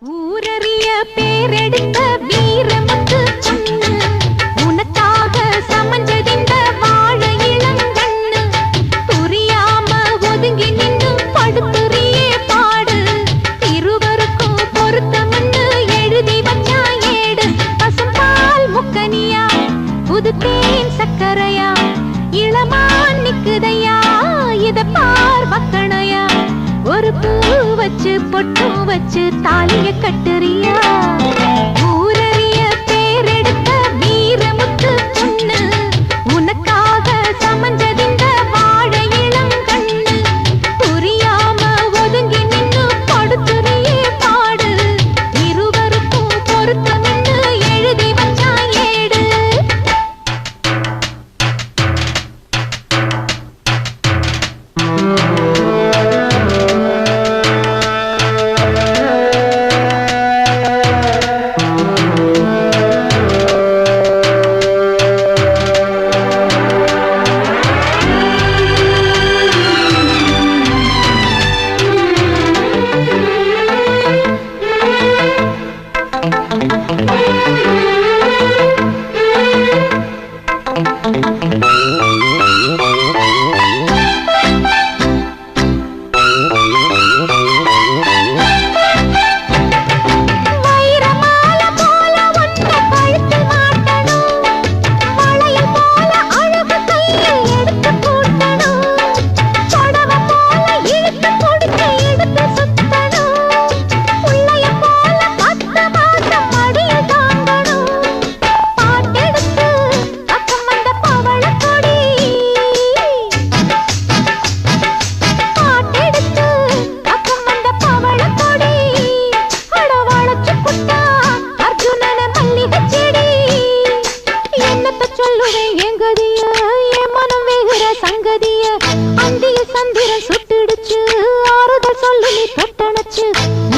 ஊரறிய பேரெடுத்த வீரமுத்து பொண்ணு உனக்காக சமஞ்சதிந்த வாழ இளங்கண்ணு புரியாம ஒதுங்கி நின்னு படுத்துறியே பாடு இருவருக்கும் பொருத்தம்னு எழுதி வச்சா ஏடு பசும்பால் முக்கனியா புதுத்தேன் சக்கரையா இளமான் நிக்குதையா இத பார் வக்கணையா ஒரு பூ வச்சு பொட்டு வச்சு தாலிய கட்டுறியா ஊரறிய பேரெடுத்த வீரமுத்து பொண்ணு உனக்காக சமஞ்சதிந்த வாழ இளங்கண்ணு புரியாம ஒதுங்கி நின்னு படுத்துறியே பாடு இருவருக்கும் பொருத்தம்னு எழுதி வச்சா ஏடு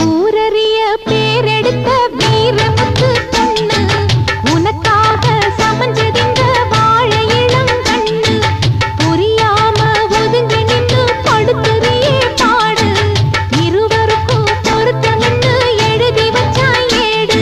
ஊரறிய பேரெடுத்த வீரமுத்து பொண்ணு உனக்காக சமஞ்சதிந்த வாழ இளங்கண்ணு புரியாம ஒதுங்கி நின்னு படுத்துறியே பாடு இருவருக்கும் பொருத்தம்னு எழுதி வச்சா ஏடு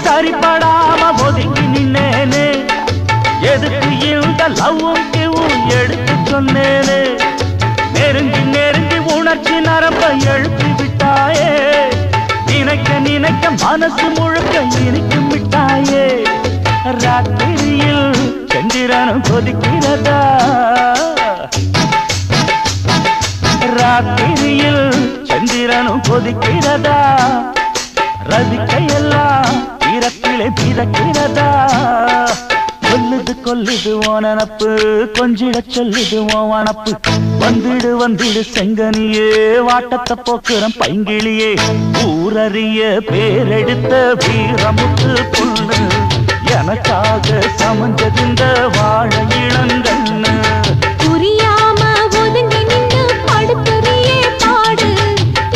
சரிபடாம ஒதுங்கி நின்னேனே எதுக்கு இந்த லவ்வும் எடுத்து சொன்னேனே நெருங்கி நெருங்கி உணர்ச்சி நரம்ப எழுப்பி விட்டாயே நினைக்க நினைக்க மனசு முழுக்க இனிக்கும் விட்டாயே ராத்திரியில் சந்திரனும் கொதிக்கிறதா ராத்திரியில் சந்திரனும் கொதிக்கிறதா ரதிக்கையெல்லாம் இரத்திலே பிறக்கிறதா கொல்லுது கொல்லுது ஓனப்பு கொஞ்சிட சொல்லுது ஓவனப்பு வந்துடு வந்துடு செங்கனியே வாட்டத்தை போக்குறம் பைங்கிளியே ஊரறிய பேரெடுத்த வீரமுத்து பொண்ணு எனக்காக சமஞ்சதிந்த வாழ இளங்கண்ணு புரியாம ஒதுங்கி நின்னு படுத்துறியே பாடு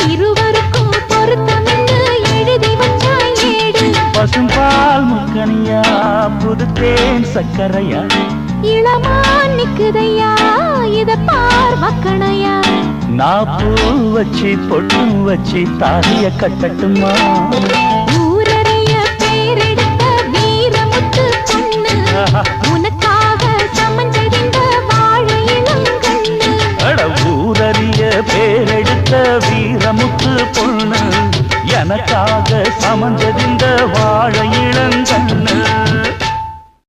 இருவருக்கும் பொருத்தம்னு எழுதி வச்சா ஏடு பசும்பால் முக்கனியா புதுத்தேன் சக்கரையா இளமான் நிக்குதையா இத பார் வக்கணையா நான் பூ வச்சு பொட்டு வச்சு தாலிய கட்டட்டுமா ஊரறிய பேரெடுத்த வீரமுத்து பொண்ணு உனக்காக சமஞ்சதிந்த வாழ இளங்கண்ணு ஊரறிய பேரெடுத்த வீரமுத்து பொண்ணு எனக்காக சமஞ்சதிந்த வாழ இளங்கண்ணு